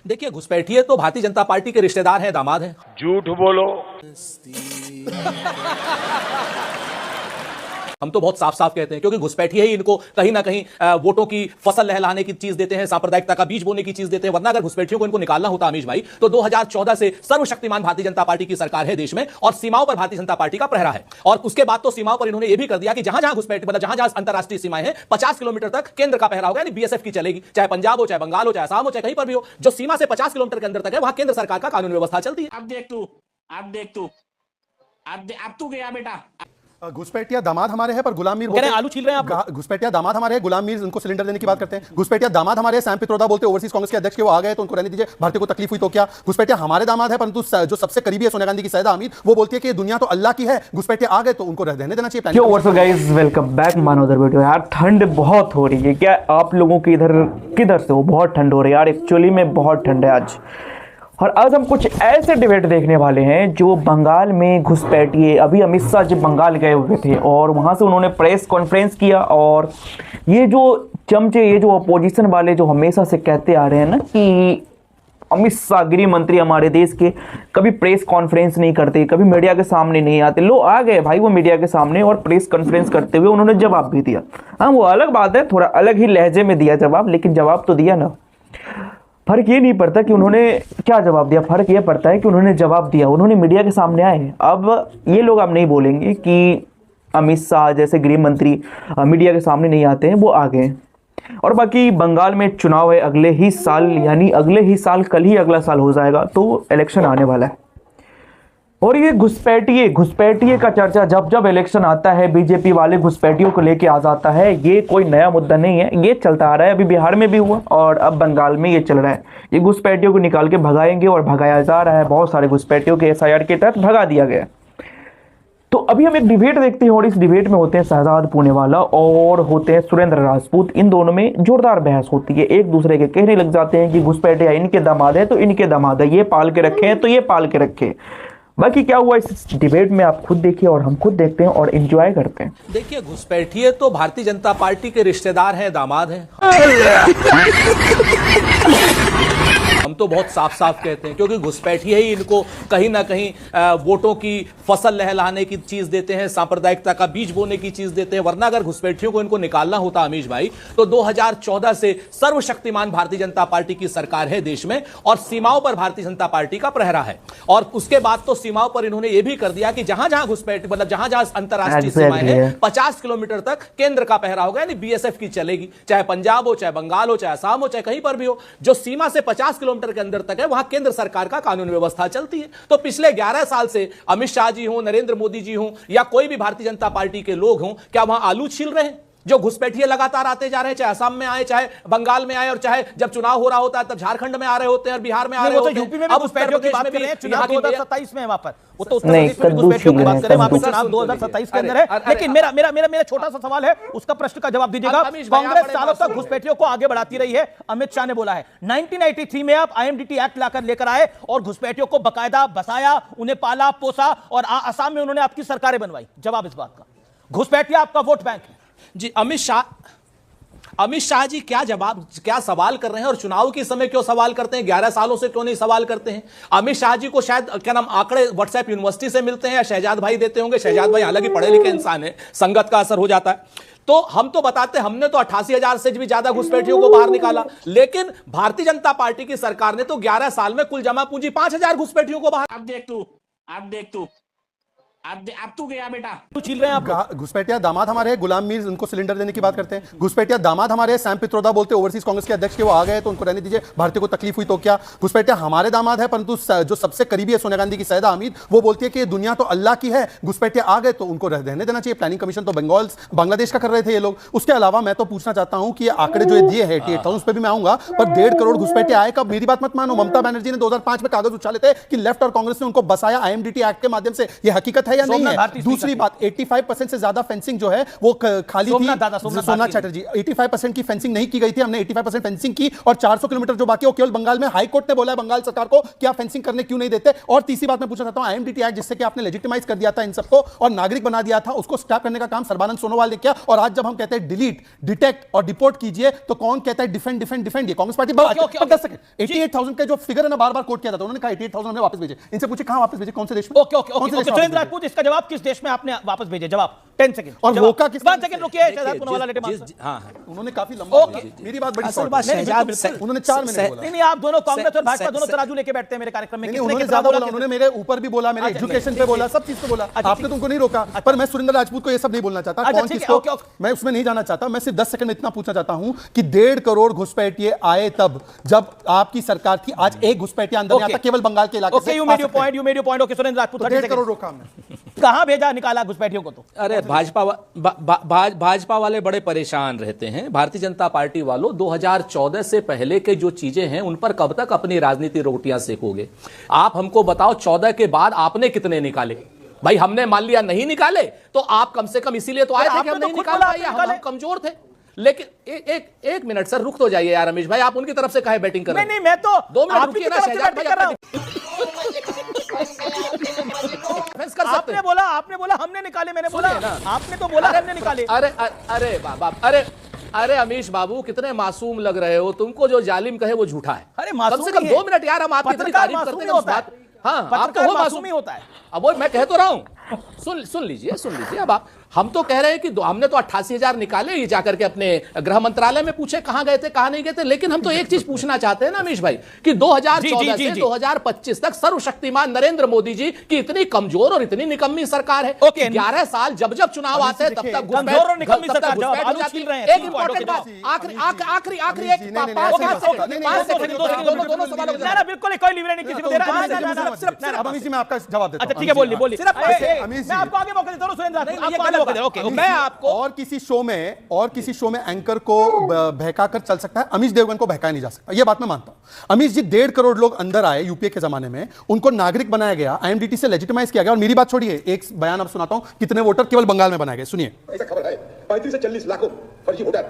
देखिए, घुसपैठिए तो भारतीय जनता पार्टी के रिश्तेदार हैं, दामाद हैं। झूठ बोलो। हम तो बहुत साफ साफ कहते हैं, क्योंकि घुसपैठिए ही इनको कहीं ना कहीं वोटों की फसल लहलाने की चीज देते हैं, सांप्रदायिकता का बीज बोने की चीज देते हैं। वरना अगर घुसपैठियों को इनको निकालना होता अमीश भाई, तो 2014 से सर्वशक्तिमान भारतीय जनता पार्टी की सरकार है देश में, और सीमाओं पर भारतीय जनता पार्टी का प्रहरा है। और उसके बाद तो सीमाओं पर इन्होंने यह भी कर दिया कि जहां जहां घुसपैठ मतलब जहां जहां अंतरराष्ट्रीय सीमाएं हैं 50 किलोमीटर तक केंद्र का पहरा होगा, यानी बीएसएफ की चलेगी। चाहे पंजाब हो, चाहे बंगाल हो, चाहे असम हो, चाहे कहीं पर भी हो, जो सीमा से 50 किलोमीटर के अंदर तक है वहां केंद्र सरकार का कानून व्यवस्था चलती है। अब देख तू अब तू गया बेटा। घुसपैठिया दामाद हमारे हैं पर गुलाम मीर बोलते हैं आलू छील रहे हैं आप। घुसपैठिया दामाद हमारे हैं, गुलाम मीर उनको सिलेंडर देने की बात करते हैं। घुसपैठिया दामाद हमारे हैं, सैम पित्रोदा बोलते हैं ओवरसीज कांग्रेस के अध्यक्ष के वो आ गए तो उनको रहने दीजिए, भारतीय को तकलीफ हुई तो क्या। घुसपैठिया हमारे दामाद है, परंतु जो सबसे करीबी है सोनिया गांधी की सैयदा हमीद, वो बोलती है कि दुनिया तो अल्लाह की है, घुसपैठिया आ गए तो उनको रहने देना चाहिए। What's up guys, welcome back मानोदर वीडियो। यार ठंड बहुत हो रही है, क्या आप लोगों के इधर किधर से हो? बहुत ठंड हो रही है यार, एक्चुअली में बहुत ठंड है आज। और आज हम कुछ ऐसे डिबेट देखने वाले हैं जो बंगाल में घुसपैठिए, अभी अमित शाह जब बंगाल गए हुए थे और वहाँ से उन्होंने प्रेस कॉन्फ्रेंस किया, और ये जो चमचे, ये जो अपोजिशन वाले जो हमेशा से कहते आ रहे हैं ना कि अमित शाह गृह मंत्री हमारे देश के कभी प्रेस कॉन्फ्रेंस नहीं करते, कभी मीडिया के सामने नहीं आते, लो आ गए भाई वो मीडिया के सामने और प्रेस कॉन्फ्रेंस करते हुए उन्होंने जवाब भी दिया। हाँ, वो अलग बात है, थोड़ा अलग ही लहजे में दिया जवाब, लेकिन जवाब तो दिया ना। फर्क ये नहीं पड़ता कि उन्होंने क्या जवाब दिया, फर्क ये पड़ता है कि उन्होंने जवाब दिया, उन्होंने मीडिया के सामने आए। अब ये लोग अब नहीं बोलेंगे कि अमित शाह जैसे गृह मंत्री मीडिया के सामने नहीं आते हैं, वो आ गए। और बाकी बंगाल में चुनाव है अगले ही साल, यानी अगले ही साल, कल ही अगला साल हो जाएगा तो इलेक्शन आने वाला है। और ये घुसपैठिए का चर्चा जब जब इलेक्शन आता है बीजेपी वाले घुसपैठियों को लेके आ जाता है। ये कोई नया मुद्दा नहीं है, ये चलता आ रहा है, अभी बिहार में भी हुआ और अब बंगाल में ये चल रहा है। ये घुसपैठियों को निकाल के भगाएंगे और भगाया जा रहा है, बहुत सारे घुसपैठियों के एसआईआर के तहत भगा दिया गया। तो अभी हम एक डिबेट देखते हैं और इस डिबेट में होते हैं शहजाद पूनेवाला और होते हैं सुरेंद्र राजपूत। इन दोनों में जोरदार बहस होती है, एक दूसरे के कहने लग जाते हैं कि घुसपैठिया इनके दामाद है तो इनके दामाद है, ये पाल के रखे हैं तो ये पाल के रखे। बाकी क्या हुआ इस डिबेट में आप खुद देखिए और हम खुद देखते हैं और एंजॉय करते हैं। देखिए, घुसपैठिए तो भारतीय जनता पार्टी के रिश्तेदार हैं, दामाद हैं। हम तो बहुत साफ साफ कहते हैं, क्योंकि घुसपैठिए ही इनको कहीं ना कहीं वोटों की फसल लहलाने की चीज देते हैं, सांप्रदायिकता का बीज बोने की चीज देते हैं। वरना अगर घुसपैठियों को इनको निकालना होता अमीश भाई, तो 2014 से सर्वशक्तिमान भारतीय जनता पार्टी की सरकार है देश में, और सीमाओं पर भारतीय जनता पार्टी का प्रहरा है। और उसके बाद तो सीमाओं पर इन्होंने यह भी कर दिया कि जहां जहां घुसपैठ मतलब जहां जहां अंतरराष्ट्रीय सीमाएं हैं 50 किलोमीटर तक केंद्र का पहरा होगा, यानी बीएसएफ की चलेगी। चाहे पंजाब हो, चाहे बंगाल हो, चाहे असम हो, चाहे कहीं पर भी हो, जो सीमा से 50 किलोमीटर के अंदर तक है वहां केंद्र सरकार का कानून व्यवस्था चलती है। तो पिछले 11 साल से अमित शाह जी हो, नरेंद्र मोदी जी हो, या कोई भी भारतीय जनता पार्टी के लोग हों, क्या वहां आलू छील रहे हैं? जो घुसपैठिए लगातार आते जा रहे हैं, चाहे असम में आए, चाहे बंगाल में आए, और चाहे जब चुनाव हो रहा होता है तब झारखंड में आ रहे होते हैं और बिहार में आ रहे होते हैं। यूपी में भी घुसपैठियों की बात कर रहे हैं, चुनाव 2027 में है वहां पर, वो तो उत्तर नहीं, प्रदेश में घुसपैठियों की बात करें, वहां पर कद्दू चुनाव 2027 के अंदर है। लेकिन मेरा छोटा सा सवाल है, उसका प्रश्न का जवाब दीजिएगा। कांग्रेस सालों तक घुसपैठियों को आगे बढ़ाती रही है, अमित शाह ने बोला है 1983 में आप आईएमडीटी एक्ट लेकर आए और घुसपैठियों को बकायदा बसाया, उन्हें पाला पोसा, और असम में उन्होंने आपकी सरकारें बनवाई। जवाब इस बात का, घुसपैठिया आपका वोट बैंक है जी। अमित शाह जी क्या सवाल कर रहे हैं, और चुनाव के समय क्यों सवाल करते हैं? 11 सालों से क्यों नहीं सवाल करते हैं? अमित शाह जी को शायद क्या नाम आंकड़े व्हाट्सएप यूनिवर्सिटी से मिलते हैं, या शहजाद भाई देते होंगे। शहजाद भाई हालांकि पढ़े लिखे इंसान है, संगत का असर हो जाता है। तो हम तो बताते, हमने तो 88,000 से भी ज्यादा घुसपैठियों को बाहर निकाला, लेकिन भारतीय जनता पार्टी की सरकार ने तो 11 साल में कुल जमा पूंजी 5,000 घुसपैठियों को बाहर। अब देख तू अब तू गया बेटा। तू छील रहे हैं आप। घुसपैठिया दामाद हमारे हैं, गुलाम मीर उनको सिलेंडर देने की बात करते हैं। घुसपैठिया दामाद हमारे हैं, सैम पित्रोदा बोलते हैं ओवरसीज कांग्रेस के अध्यक्ष के वो आ गए तो उनको रहने दीजिए, भारतीय को तकलीफ हुई तो क्या। घुसपैठिया हमारे दामाद है, परंतु जो सबसे करीबी है सोनिया गांधी की सैयदा हमीद, वो बोलती है कि दुनिया तो अल्लाह की है, घुसपैठिया आ गए तो उनको रहने देना चाहिए। प्लानिंग कमीशन तो बांग्लादेश का कर रहे थे ये लोग। उसके अलावा मैं तो पूछना चाहता हूं कि ये आंकड़े जो दिए हैं 88,000, उस पर भी मैं आऊंगा, पर 1.5 करोड़ घुसपैठिया आए कब? मेरी बात मत मानो, ममता बनर्जी ने 2005 में कागज उछाले थे कि लेफ्ट और कांग्रेस ने उनको बसाया आईएमडीटी एक्ट के माध्यम से। यह हकीकत है। है या नहीं सोमनाथ है। भारती दूसरी बात, 85% से ज्यादा फेंसिंग जो है वो खाली थी। सोमनाथ चैटर्जी, 85% की फेंसिंग नहीं की गई थी, हमने 85% फेंसिंग की, और 400 किलोमीटर जो बाकी है वो केवल बंगाल में। हाई कोर्ट ने बोला है बंगाल सरकार को कि आप फेंसिंग करने क्यों नहीं देते। और तीसरी बात मैं पूछना चाहता हूं, आईएमडीटी एक्ट जिससे कि आपने लेजिटिमाइज कर दिया था इन सबको और नागरिक बना दिया था, उसको स्क्रैप करने का काम सर्बानंद सोनोवाल ने किया। और आज जब हम कहते हैं डिलीट, डिटेक्ट और डिपोर्ट कीजिए, तो कौन कहता है डिफेंड डिफेंड डिफेंड? ये कांग्रेस पार्टी। 10 सेकंड, 88,000 का जो फिगर है ना, बार-बार कोट किया था, उन्होंने कहा 88,000 हमने वापस भेजे। इनसे पूछे कहां वापस भेजे, कौन से देश में? ओके सुरेंद्र राजपूत, इसका जवाब किस देश में आपने वापस भेजे? जवाब 10 सेकंड। और रोका किस? 1 सेकंड रुकिए, शहजाद पूनावाला लेटे मास्टर। हाँ, उन्होंने काफी लंबा बोला। मेरी बात बड़ी शॉर्ट है। उन्होंने 4 मिनट बोला। नहीं, आप दोनों कांग्रेस और भाजपा दोनों तराजू लेके बैठते हैं मेरे कार्यक्रम में। उन्होंने ज्यादा बोला, उन्होंने मेरे ऊपर भी बोला, मेरे एजुकेशन पे बोला, सब चीज पे बोला। आपने तुमको नहीं रोका। पर मैं सुरेंद्र राजपूत को ये सब नहीं बोलना चाहता, कौन किसको, मैं उसमें नहीं जाना चाहता। मैं सिर्फ 10 सेकंड में इतना पूछना चाहता हूं कि 1.5 करोड़ घुसपैठिए आए तब जब आपकी सरकार थी। आज एक घुसपैठिया अंदर नहीं आता, केवल बंगाल के इलाके से। You made your point. Okay Surendra Rajput, 1.5 crore रोका हमने। कहां भेजा, निकाला घुसपैठियों को? तो अरे भाजपा वाले बड़े परेशान रहते हैं। भारतीय जनता पार्टी वालों, 2014 से पहले के जो चीजें हैं उन पर कब तक अपनी राजनीति रोटियां सेकोगे? आप हमको बताओ, 14 के बाद आपने कितने निकाले? भाई हमने मान लिया नहीं निकाले, तो आप कम से कम इसीलिए तो आए थे कि हम नहीं निकाल पाए, हम कमजोर थे। लेकिन एक मिनट सर, रुक तो जाइए यार रमेश भाई, आप उनकी तरफ से काहे बैटिंग कर रहे हैं? नहीं, मैं तो 2 मिनट रुकिए ना शहजाद भाई। आपने बोला हमने निकाले, मैंने बोला आपने तो बोला हमने निकाले। अरे बाबा, अरे अमीश बाबू, कितने मासूम लग रहे हो। तुमको जो जालिम कहे वो झूठा है। अरे कम से कम 2 मिनट यार, हम आपकी इतनी तारीफ करते हैं उस बात। हाँ, आपको वो मासूम ही होता है। अब वो मैं कह तो रहा हूं, सुन लीजिए। अब हम तो कह रहे हैं कि हमने तो 88,000 निकाले, ये जाकर के अपने गृह मंत्रालय में पूछे कहां गए थे कहां नहीं गए थे। लेकिन हम तो एक चीज पूछना चाहते हैं ना अमीश भाई, कि 2014 से 2025 तक सर्वशक्तिमान नरेंद्र मोदी जी की इतनी कमजोर और इतनी निकम्मी सरकार है। 11 साल जब चुनाव आते हैं तब तक कमजोर और निकम्मी सरकार जवाब आलू छील रहे हैं। एक इंपॉर्टेंट बात, आखिरी बिल्कुल कोई लिवरे नहीं किसी को दे रहा है। अब अमीश जी मैं आपका जवाब देता हूं। अच्छा ठीक है, बोलिए। अमीश जी, मैं आपको आगे मौका देता हूं सुरेंद्र। मैं आपको और किसी शो में एंकर को बहका कर चल सकता है, अमीश देवगन को बहकाया नहीं जा सकता। यह बात मैं मानता हूं। अमीश जी, 1.5 करोड़ लोग अंदर आए यूपीए के जमाने में, उनको नागरिक बनाया गया, आईएमडीटी से लेजिटिमाइज किया गया। और मेरी बात छोड़िए, एक बयान अब सुनाता हूं कितने वोटर केवल बंगाल में बनाए गए, सुनिए। ऐसा खबर है 35 से 40 लाखों फर्जी वोटर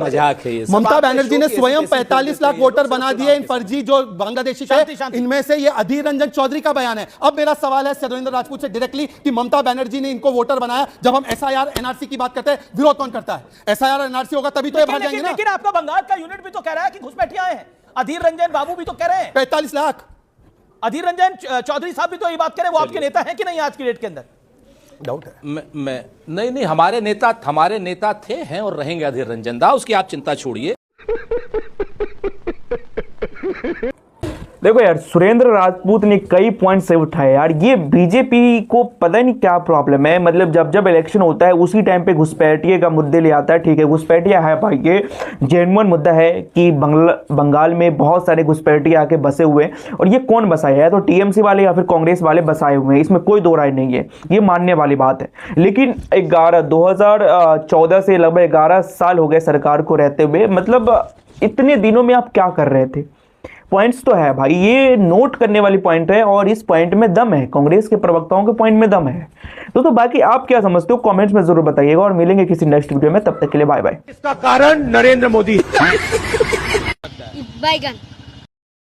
मजाक है ये। ममता बनर्जी ने स्वयं 45 लाख वोटर बना दिए इन फर्जी जो बांग्लादेशी है। इनमें से ये अधीर रंजन चौधरी का बयान है। अब मेरा सवाल है सुरेंद्र राजपूत से डायरेक्टली कि ममता बनर्जी ने इनको वोटर बनाया। जब हम एसआईआर एनआरसी की बात करते हैं, विरोध कौन करता है? एसआईआर एनआरसी होगा तभी तो ये बाहर जाएंगे ना। लेकिन आपका बंगाल का यूनिट भी तो कह रहा है कि घुसपैठिए आए हैं। अधीर रंजन बाबू भी तो कह रहे हैं 45 लाख। अधीर रंजन चौधरी साहब भी तो ये बात कह रहे हैं। वो आपके नेता हैं कि नहीं आज की डेट के अंदर? डाउट है। मैं नहीं, हमारे नेता थे, हैं और रहेंगे अधीर रंजन दा, उसकी आप चिंता छोड़िए। देखो यार, सुरेंद्र राजपूत ने कई पॉइंट से उठाए यार। ये बीजेपी को पता नहीं क्या प्रॉब्लम है। मतलब जब इलेक्शन होता है उसी टाइम पे घुसपैठिए का मुद्दे ले आता है। ठीक है, घुसपैठिया है भाई, ये जेन्युइन मुद्दा है कि बंगाल में बहुत सारे घुसपैठिए आके बसे हुए हैं। और ये कौन बसाए है? तो टीएमसी वाले या फिर कांग्रेस वाले बसाए हुए हैं, इसमें कोई दो राय नहीं है, ये मानने वाली बात है। लेकिन 2014 से लगभग 11 साल हो गए सरकार को रहते हुए। मतलब इतने दिनों में आप क्या कर रहे थे? पॉइंट्स तो है भाई, ये नोट करने वाली पॉइंट है और इस पॉइंट में दम है, कांग्रेस के प्रवक्ताओं के पॉइंट में दम है। तो बाकी आप क्या समझते हो कमेंट्स में जरूर बताइएगा और मिलेंगे किसी नेक्स्ट वीडियो में। तब तक के लिए बाय बाय। इसका कारण नरेंद्र मोदी। बैगन।